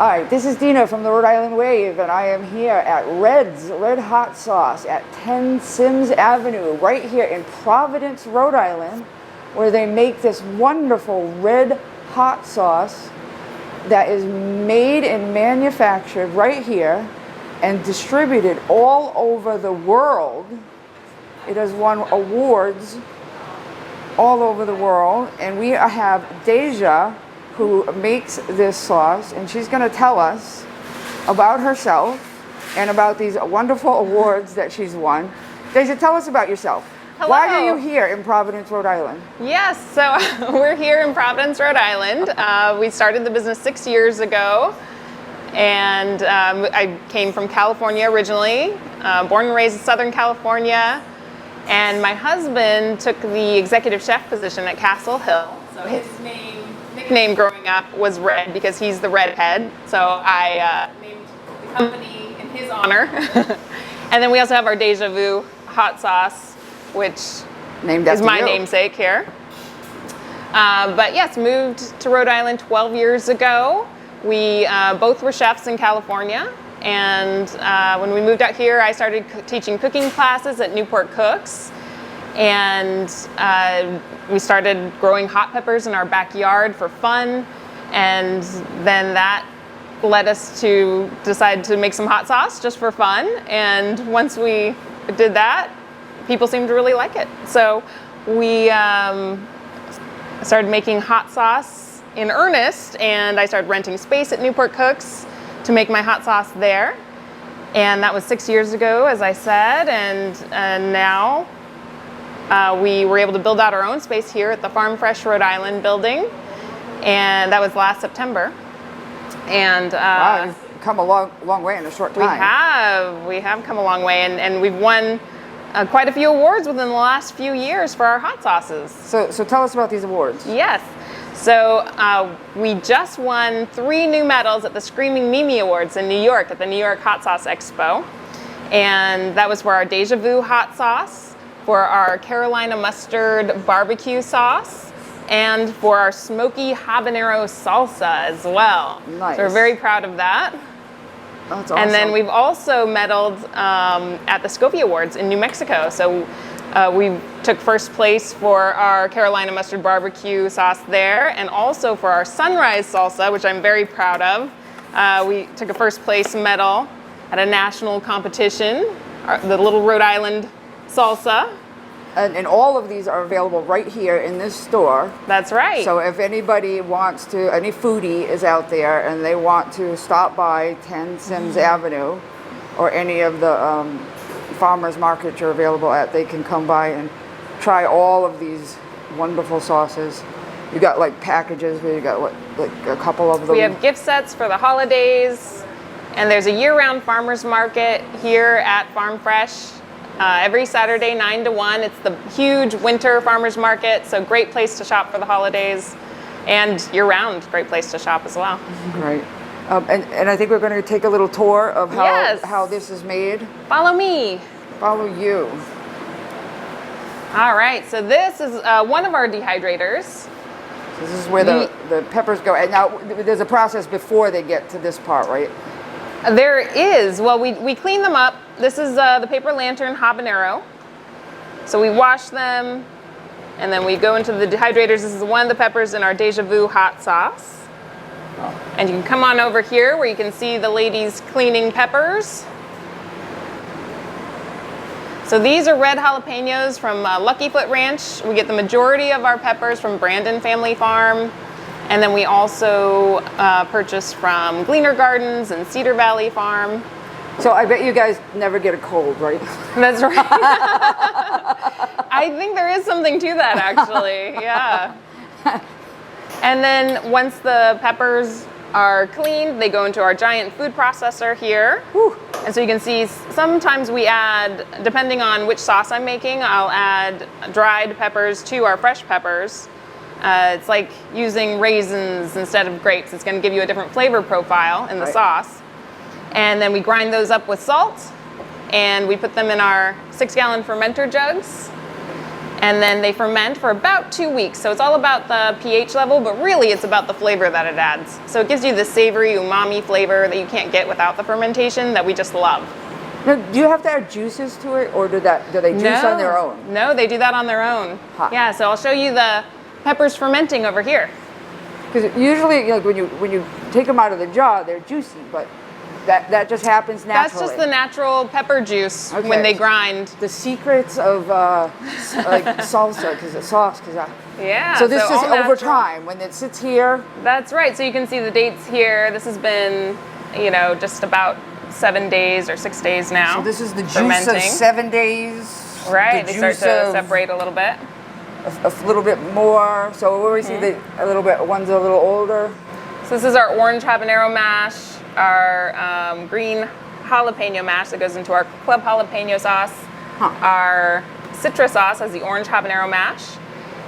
All right, this is Dina from the Rhode Island Wave, and I am here at Rhed's Red Hot Sauce at 10 Sims Avenue, right here in Providence, Rhode Island, where they make this wonderful red hot sauce that is made and manufactured right here and distributed all over the world. It has won awards all over the world, and we have Deja, who makes this sauce, and she's going to tell us about herself and about these wonderful awards that she's won. Deja, tell us about yourself. Hello. Why are you here in Providence, Rhode Island? Yes, so we're here in Providence, Rhode Island. We started the business 6 years ago, and I came from California originally, born and raised in Southern California, and my husband took the executive chef position at Castle Hill. So his nickname growing up was Rhed because he's the redhead. So I named the company in his honor. And then we also have our Deja Vu hot sauce, which is my namesake here. But yes, moved to Rhode Island 12 years ago. We both were chefs in California. And when we moved out here, I started teaching cooking classes at Newport Cooks. And we started growing hot peppers in our backyard for fun, and then that led us to decide to make some hot sauce just for fun. And once we did that, people seemed to really like it. So we started making hot sauce in earnest, and I started renting space at Newport Cooks to make my hot sauce there. And that was 6 years ago, as I said, and now we were able to build out our own space here at the Farm Fresh Rhode Island building, and that was last September. And wow, you've come a long way in a short time. We have come a long way, and we've won quite a few awards within the last few years for our hot sauces. So tell us about these awards. Yes. So we just won 3 new medals at the Screaming Mimi Awards in New York at the New York Hot Sauce Expo, and that was for our Deja Vu hot sauce, for our Carolina mustard barbecue sauce, and for our Smoky Habanero salsa as well. Nice. So we're very proud of that. That's awesome. And then we've also medaled at the Scovie Awards in New Mexico. So we took first place for our Carolina mustard barbecue sauce there, and also for our Sunrise salsa, which I'm very proud of. We took a first place medal at a national competition, the Little Rhode Island salsa. And all of these are available right here in this store. That's right. So if anybody wants to, any foodie is out there and they want to stop by 10 Sims Avenue or any of the farmers markets you're available at, they can come by and try all of these wonderful sauces. You got like packages where you got what, like a couple of them. We have gift sets for the holidays, and there's a year-round farmers market here at Farm Fresh. Every Saturday, 9 to 1. It's the huge winter farmers market, so great place to shop for the holidays, and year-round, great place to shop as well. Great. And I think we're going to take a little tour of how this is made. Follow me. Follow you. All right, so this is one of our dehydrators. This is where the peppers go. And now there's a process before they get to this part, right? There is. Well, we clean them up. This is the Paper Lantern Habanero. So we wash them, and then we go into the dehydrators. This is one of the peppers in our Deja Vu hot sauce. Oh. And you can come on over here where you can see the ladies cleaning peppers. So these are red jalapenos from Lucky Foot Ranch. We get the majority of our peppers from Brandon Family Farm. And then we also purchase from Gleaner Gardens and Cedar Valley Farm. So I bet you guys never get a cold, right? That's right. I think there is something to that, actually. Yeah. And then once the peppers are cleaned, they go into our giant food processor here. Whew. And so you can see sometimes we add, depending on which sauce I'm making, I'll add dried peppers to our fresh peppers. It's like using raisins instead of grapes. It's going to give you a different flavor profile in the sauce. And then we grind those up with salt, and we put them in our 6-gallon fermenter jugs. And then they ferment for about 2 weeks. So it's all about the pH level, but really it's about the flavor that it adds. So it gives you the savory umami flavor that you can't get without the fermentation that we just love. Now, do you have to add juices to it, or do they juice on their own? No, they do that on their own. Huh. Yeah, so I'll show you the peppers fermenting over here. Because usually, like when you take them out of the jar, they're juicy, but that just happens naturally. That's just the natural pepper juice when they grind. The secrets of like salsa, because it's sauce. Yeah. So this is all over natural. time when it sits here. That's right. So you can see the dates here. This has been, just about 7 days or 6 days now. So this is the juice fermenting. of 7 days. Right. They start to separate a little bit. A little bit more. So where we see a little bit, one's a little older. So this is our orange habanero mash, our green jalapeno mash that goes into our club jalapeno sauce. Our citrus sauce has the orange habanero mash.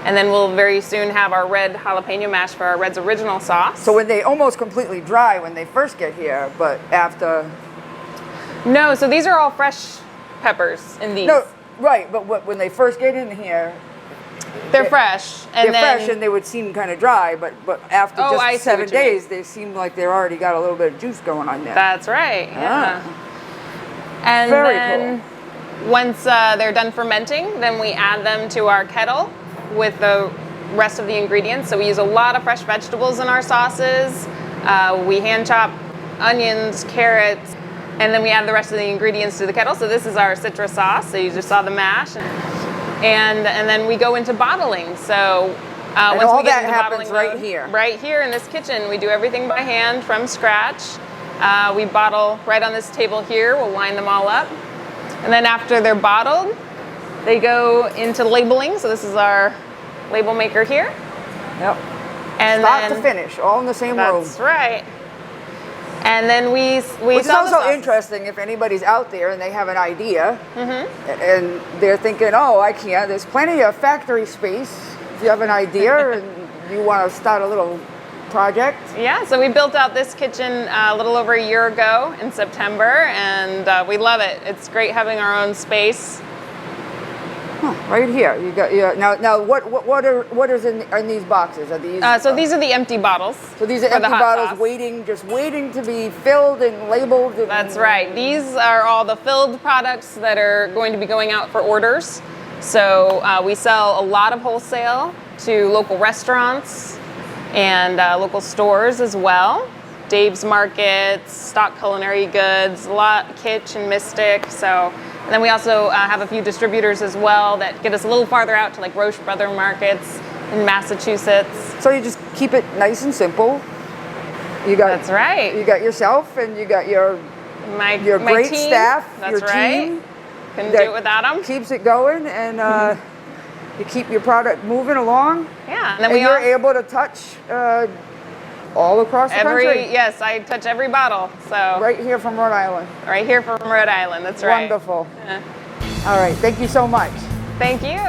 And then we'll very soon have our red jalapeno mash for our Red's original sauce. So when they almost completely dry when they first get here, but after... No, so these are all fresh peppers in these. No, right, but when they first get in here... They're fresh. And they're fresh and they would seem kind of dry, but after just 7 days, mean. they seem like they've already got a little bit of juice going on there. That's right, yeah. And Very then cool. Once they're done fermenting, then we add them to our kettle with the rest of the ingredients. So we use a lot of fresh vegetables in our sauces. We hand chop onions, carrots, and then we add the rest of the ingredients to the kettle. So this is our citrus sauce. So you just saw the mash. And then we go into bottling. So and once all we get that into happens bottling right mode, here. Right here in this kitchen, we do everything by hand from scratch. We bottle right on this table here. We'll line them all up. And then after they're bottled, they go into labeling. So this is our label maker here. Yep. And Start then, to finish, all in the same room. That's right. And then we Which is sell the also sauces. interesting if anybody's out there and they have an idea and they're thinking, oh, I can't. There's plenty of factory space if you have an idea and you want to start a little project. Yeah, so we built out this kitchen a little over a year ago in September, and we love it. It's great having our own space. Right here, you got now. What is in these boxes? Are these? So these are the empty bottles. So these are for the empty hot bottles, sauce. just waiting to be filled and labeled. That's right. These are all the filled products that are going to be going out for orders. So we sell a lot of wholesale to local restaurants and local stores as well. Dave's Markets, Stock Culinary Goods, a lot, Kitsch and Mystic. And then we also have a few distributors as well that get us a little farther out to like Roche Brother Markets in Massachusetts. So you just keep it nice and simple. You got. That's right. You got yourself and you got your my great team. staff. That's your right. team Couldn't do it without them. Keeps it going and you keep your product moving along. Yeah, and then you're able to touch all across the country. Yes, I touch every bottle. So right here from Rhode Island. Right here from Rhode Island. That's right. Wonderful. All right. Thank you so much. Thank you.